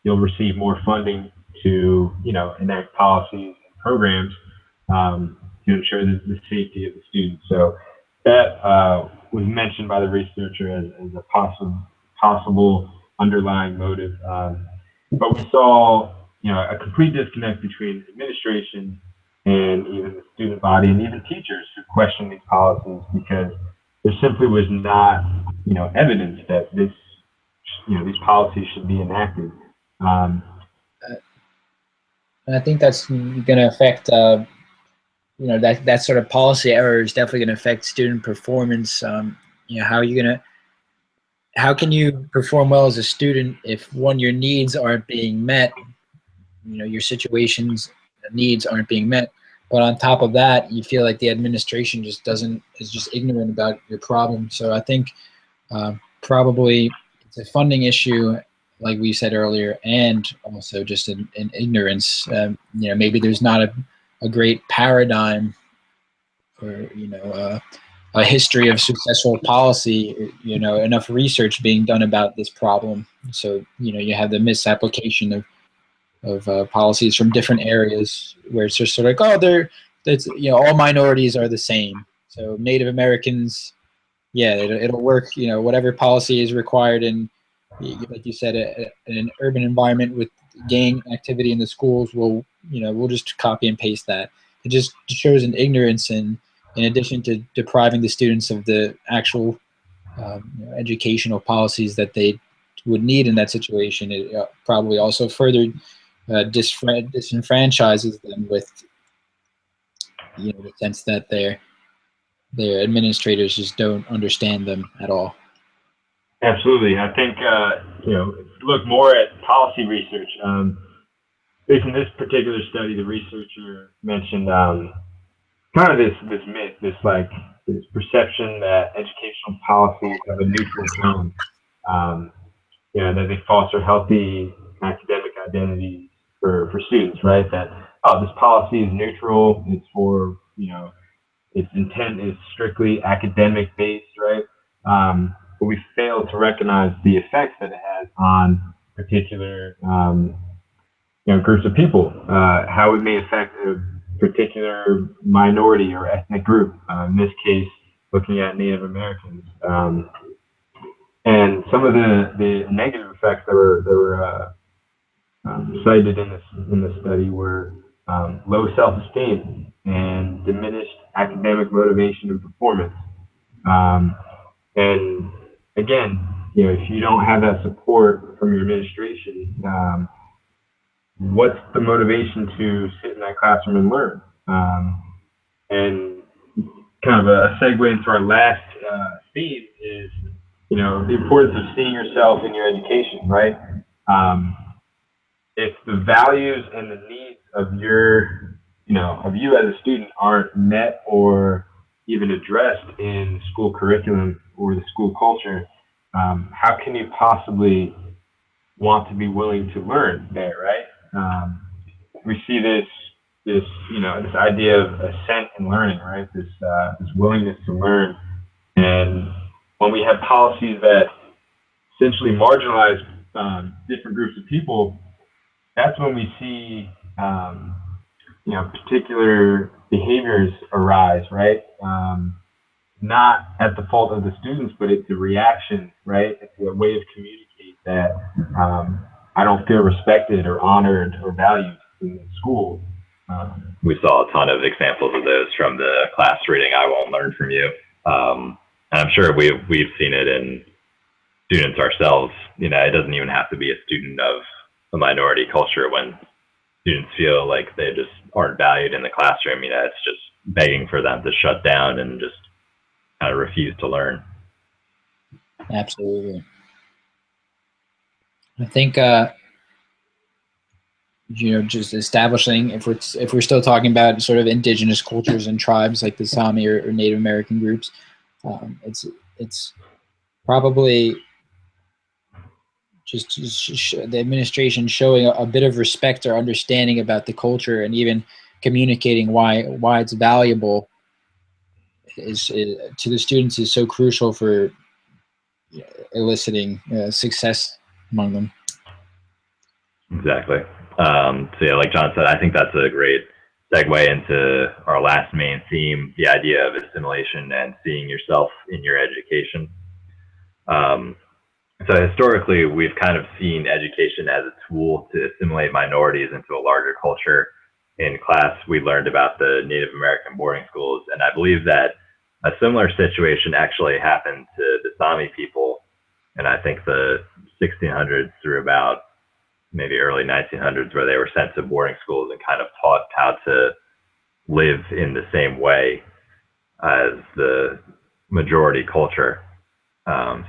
you'll receive more funding to enact policies and programs to ensure the safety of the students. So that was mentioned by the researcher as a possible underlying motive. But we saw a complete disconnect between administration and even the student body, and even teachers who questioned these policies, because there simply was not evidence that these policies should be enacted. And I think that's going to affect, that sort of policy error is definitely going to affect student performance. How can you perform well as a student if, one, your needs aren't being met, your situation's needs aren't being met, but on top of that, you feel like the administration is just ignorant about your problem. So I think probably it's a funding issue, like we said earlier, and also just an ignorance. Maybe there's not a great paradigm or a history of successful policy, enough research being done about this problem. So you have the misapplication of policies from different areas, where it's just sort of like, all minorities are the same. So Native Americans yeah, it'll work. Whatever policy is required in, like you said, in an urban environment with gang activity in the schools, we'll just copy and paste that. It just shows an ignorance in addition to depriving the students of the actual educational policies that they would need in that situation. It probably also further disenfranchises them with the sense that their administrators just don't understand them at all. Absolutely. I think, look more at policy research. Based on this particular study, the researcher mentioned kind of this myth, this perception that educational policies have a neutral tone. That they foster healthy academic identities for students, right? That, this policy is neutral. It's for, its intent is strictly academic based, right? But we fail to recognize the effects that it has on particular, groups of people, how it may affect a particular minority or ethnic group. In this case, looking at Native Americans. And some of the negative effects that were cited in this study were low self-esteem and diminished academic motivation and performance. And again, if you don't have that support from your administration, what's the motivation to sit in that classroom and learn? And kind of a segue into our last theme is, the importance of seeing yourself in your education, right? If the values and the needs of you as a student aren't met or even addressed in school curriculum or the school culture, how can you possibly want to be willing to learn there, right? We see this idea of assent in learning, right? This willingness to learn. And when we have policies that essentially marginalize different groups of people, that's when we see particular behaviors arise, right? Not at the fault of the students, but it's a reaction, right? It's a way of communicate that I don't feel respected or honored or valued in the school. We saw a ton of examples of those from the class reading "I Won't Learn From You," and I'm sure we've seen it in students ourselves. It doesn't even have to be a student of a minority culture. When students feel like they just aren't valued in the classroom, it's just begging for them to shut down and just kind of refuse to learn. Absolutely. I think just establishing, if we're still talking about sort of indigenous cultures and tribes like the Sami or Native American groups, it's probably just the administration showing a bit of respect or understanding about the culture and even communicating why it's valuable is to the students is so crucial for eliciting success among them. Exactly. So yeah, like John said, I think that's a great segue into our last main theme, the idea of assimilation and seeing yourself in your education. So historically, we've kind of seen education as a tool to assimilate minorities into a larger culture. In class, we learned about the Native American boarding schools, and I believe that a similar situation actually happened to the Sami people, and I think the 1600s through about maybe early 1900s, where they were sent to boarding schools and kind of taught how to live in the same way as the majority culture.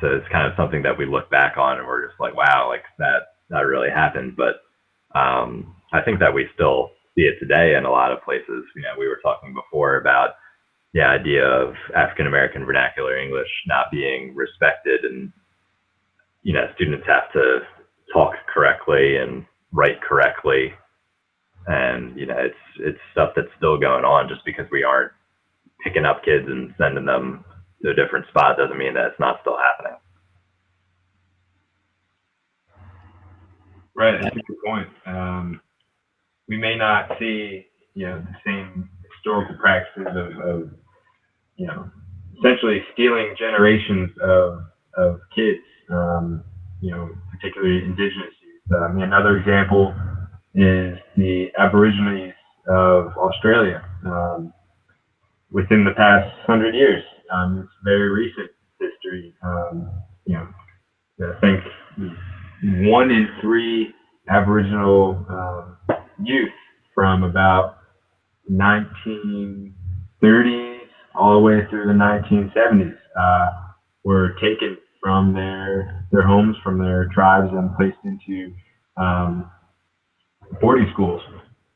So it's kind of something that we look back on and we're just like, wow, like that really happened. But I think that we still see it today in a lot of places. We were talking before about the idea of African American vernacular English not being respected, and students have to talk correctly and write correctly, and it's stuff that's still going on. Just because we aren't picking up kids and sending them to a different spot doesn't mean that it's not still happening. Right, that's a good point. We may not see the same historical practices of essentially stealing generations of kids, particularly indigenous youth. Another example is the Aborigines of Australia. Within the past 100 years, it's very recent history. I think 1 in 3 Aboriginal youth from about 1930s all the way through the 1970s were taken from their homes, from their tribes, and placed into boarding schools,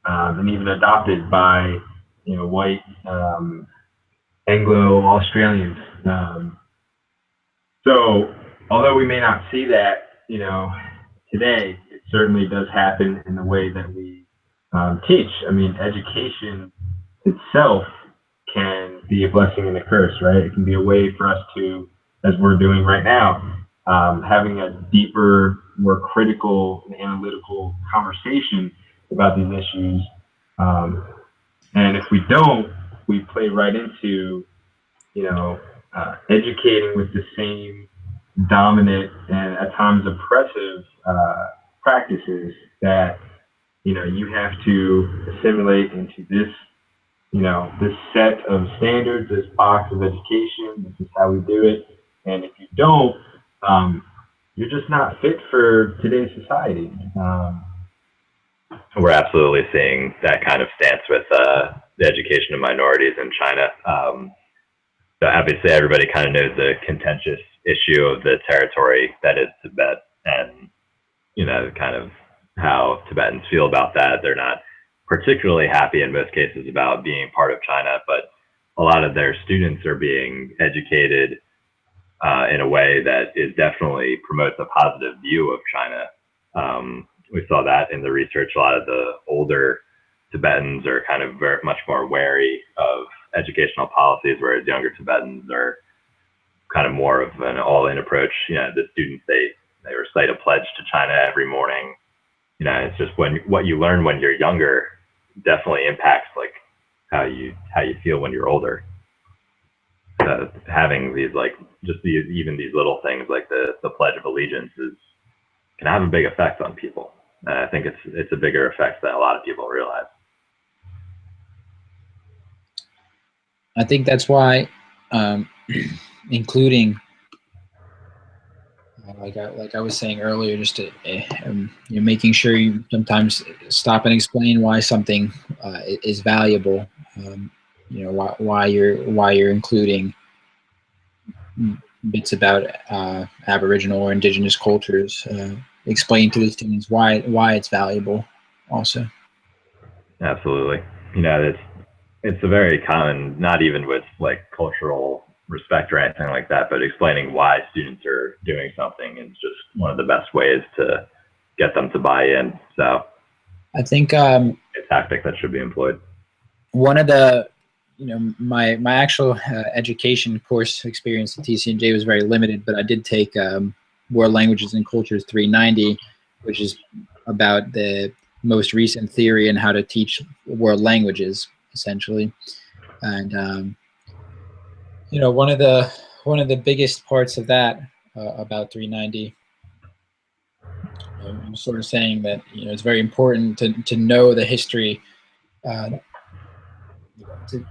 and even adopted by white Anglo-Australians. So although we may not see that today, it certainly does happen in the way that we teach. Education itself can be a blessing and a curse, right? It can be a way for us to, as we're doing right now, having a deeper, more critical and analytical conversation about these issues. And if we don't, we play right into, educating with the same dominant and at times oppressive practices that, you have to assimilate into this, this set of standards, this box of education. This is how we do it. And if you don't, you're just not fit for today's society. We're absolutely seeing that kind of stance with the education of minorities in China. So obviously, everybody kind of knows the contentious issue of the territory that is Tibet, and kind of how Tibetans feel about that. They're not particularly happy in most cases about being part of China, but a lot of their students are being educated in a way that is definitely promotes a positive view of China. We saw that in the research. A lot of the older Tibetans are kind of very much more wary of educational policies, whereas younger Tibetans are kind of more of an all-in approach. The students, they recite a pledge to China every morning. It's just what you learn when you're younger definitely impacts like how you feel when you're older. Having these even these little things like the Pledge of Allegiance can have a big effect on people. And I think it's a bigger effect than a lot of people realize. I think that's why, including, like I was saying earlier, just to, you're making sure you sometimes stop and explain why something is valuable. Why you're including bits about Aboriginal or Indigenous cultures. Explain to the students why it's valuable. Also, absolutely. It's a very common, not even with like cultural respect or anything like that, but explaining why students are doing something is just one of the best ways to get them to buy in. So I think a tactic that should be employed. One of the, my actual education course experience at TCNJ was very limited, but I did take World Languages and Cultures 390, which is about the most recent theory and how to teach world languages, essentially. And one of the biggest parts of that about 390, I'm sort of saying that it's very important to know the history, to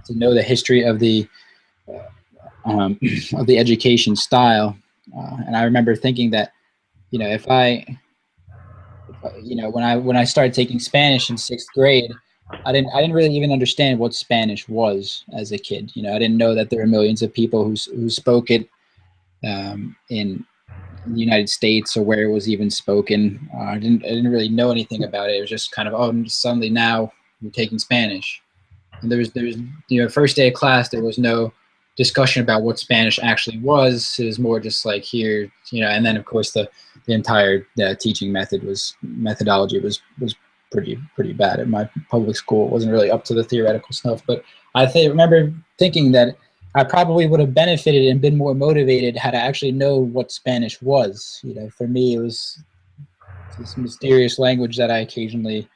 know the history of the education style. And I remember thinking that when I started taking Spanish in 6th grade, I didn't really even understand what Spanish was as a kid. I didn't know that there were millions of people who spoke it in the United States or where it was even spoken. I didn't really know anything about it. It was just kind of, suddenly now you're taking Spanish. And there was first day of class, there was no discussion about what Spanish actually was. It was more just like here, and then of course the entire teaching methodology was pretty bad at my public school. It wasn't really up to the theoretical stuff, but I remember thinking that I probably would have benefited and been more motivated had I actually known what Spanish was. For me, it was this mysterious language that I occasionally,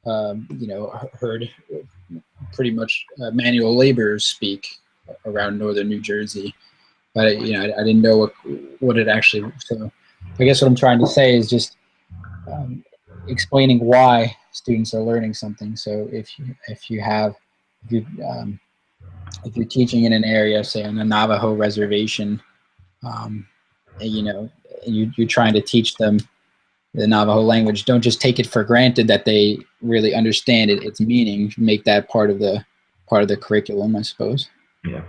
heard pretty much manual laborers speak around northern New Jersey. but I didn't know what it actually. So I guess what I'm trying to say is just um, explaining why students are learning something. So if you if you're teaching in an area, say on the Navajo reservation, um, and, you're trying to teach them the Navajo language, don't just take it for granted that they really understand its meaning. Make that part of the curriculum, I suppose. Yeah.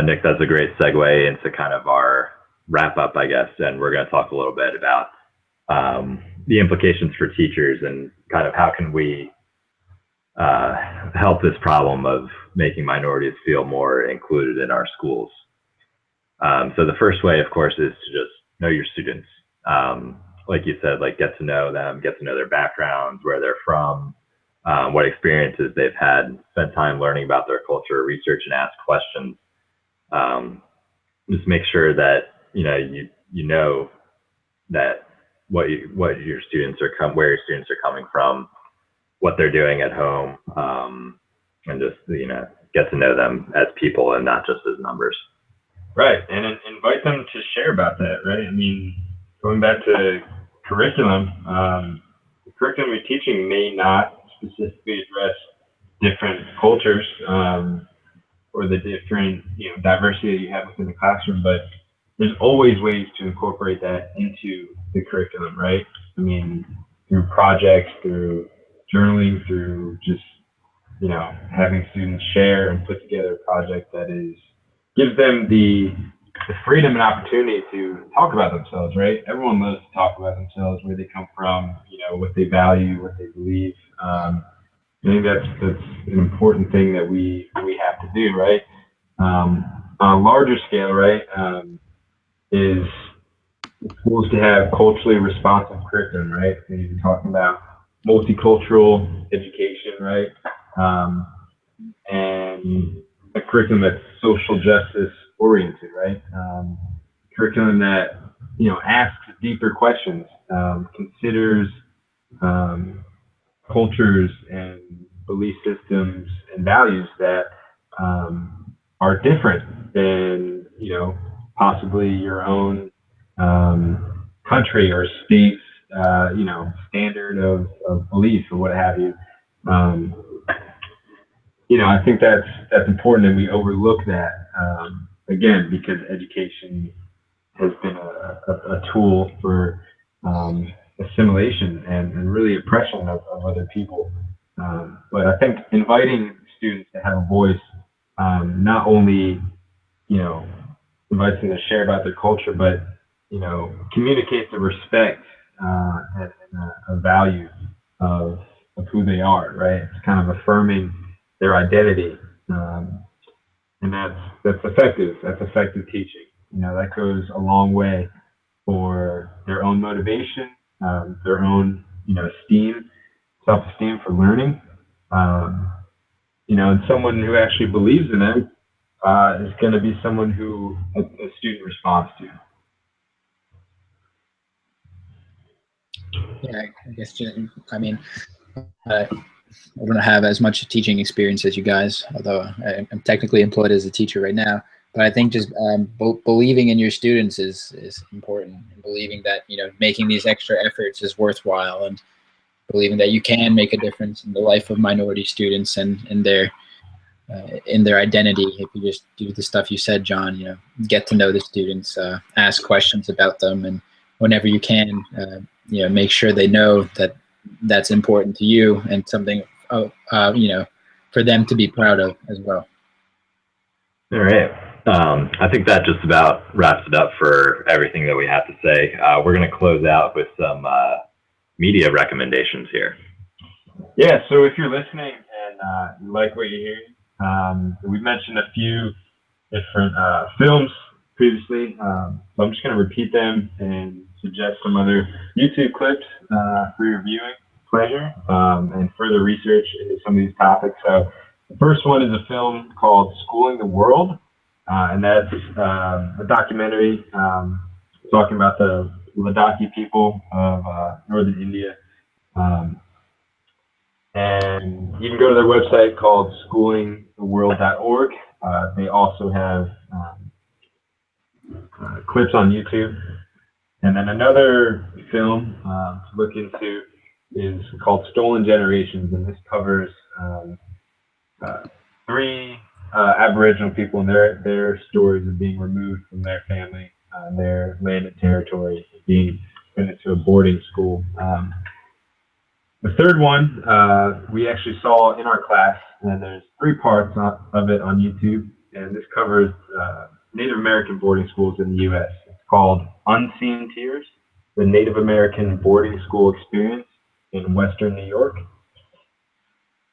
Nick, that's a great segue into kind of our wrap up, I guess. And we're going to talk a little bit about the implications for teachers and kind of how can we help this problem of making minorities feel more included in our schools. So the first way, of course, is to just know your students. Like you said, like get to know them, get to know their backgrounds, where they're from, what experiences they've had, spend time learning about their culture, research and ask questions. Just make sure that you know that what your students are where your students are coming from, what they're doing at home, and just get to know them as people and not just as numbers. Right, and invite them to share about that. Right, I mean, going back to curriculum, the curriculum you're teaching may not specifically address different cultures or the different diversity that you have within the classroom, but there's always ways to incorporate that into the curriculum, right? I mean, through projects, through journaling, through just having students share and put together a project that gives them the freedom and opportunity to talk about themselves, right? Everyone loves to talk about themselves, where they come from, what they value, what they believe. I think that's an important thing that we have to do, right? On a larger scale, right, is schools to have culturally responsive curriculum, right? And you're talking about multicultural education, right? And a curriculum that's social justice oriented, right? Curriculum that asks deeper questions, considers cultures and belief systems and values that are different than possibly your own country or state's standard of belief or what have you. I think that's important, and we overlook that again because education has been a tool for assimilation and really oppression of other people. But I think inviting students to have a voice not only invites them to share about their culture, but communicates the respect and a value of who they are. Right? It's kind of affirming their identity, and that's effective. That's effective teaching. That goes a long way for their own motivation, their own self-esteem for learning. And someone who actually believes in them is going to be someone who a student responds to. Yeah, I guess. I mean, I don't have as much teaching experience as you guys, although I'm technically employed as a teacher right now. But I think just believing in your students is important, and believing that making these extra efforts is worthwhile, and believing that you can make a difference in the life of minority students and in their identity if you just do the stuff you said, John. Get to know the students, ask questions about them, and whenever you can, make sure they know that that's important to you and something for them to be proud of as well. All right. I think that just about wraps it up for everything that we have to say. We're going to close out with some media recommendations here. Yeah, so if you're listening and you like what you're hearing, we've mentioned a few different films previously, so I'm just going to repeat them and suggest some other YouTube clips for your viewing pleasure and further research into some of these topics. So the first one is a film called Schooling the World, and that's a documentary talking about the Ladakhi people of northern India. And you can go to their website called schoolingtheworld.org. They also have clips on YouTube. And then another film to look into is called Stolen Generations, and this covers three Aboriginal people and their stories of being removed from their family, their land and territory, being put into a boarding school. The third one we actually saw in our class, and there's three parts of it on YouTube, and this covers Native American boarding schools in the U.S. It's called Unseen Tears, the Native American Boarding School Experience in Western New York.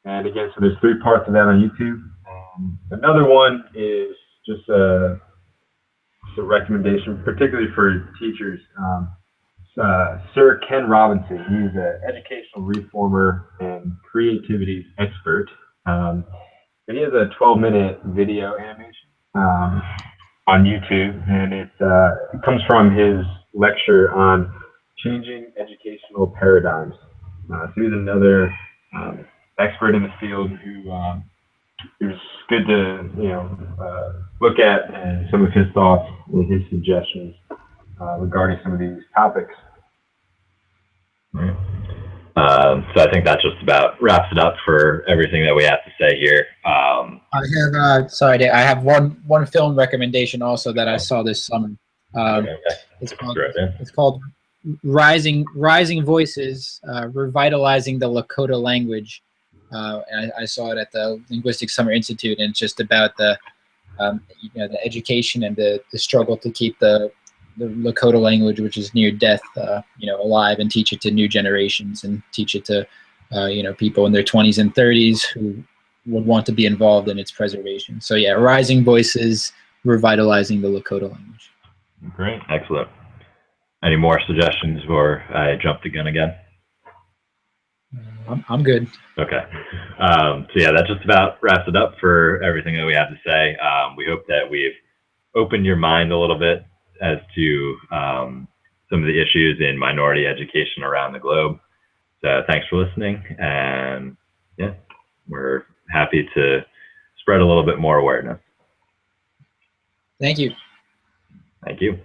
And again, so there's three parts of that on YouTube. Another one is just a recommendation, particularly for teachers. Sir Ken Robinson, he's an educational reformer and creativity expert. And he has a 12-minute video animation on YouTube, and it comes from his lecture on changing educational paradigms. So he's another expert in the field who it was good to look at, and some of his thoughts and his suggestions regarding some of these topics. Right. So I think that just about wraps it up for everything that we have to say here. I have sorry, Dave, I have one film recommendation also that I saw this summer. Okay. It's called Rising Voices, Revitalizing the Lakota Language. And I saw it at the Linguistic Summer Institute, and it's just about the the education and the struggle to keep the Lakota language, which is near death, alive, and teach it to new generations, and teach it to people in their 20s and 30s who would want to be involved in its preservation. So yeah, Rising Voices, Revitalizing the Lakota Language. Great, excellent. Any more suggestions before I jump the gun again? I'm good. Okay. So yeah, that just about wraps it up for everything that we have to say. We hope that we've opened your mind a little bit as to some of the issues in minority education around the globe. So thanks for listening, and yeah, we're happy to spread a little bit more awareness. Thank you. Thank you.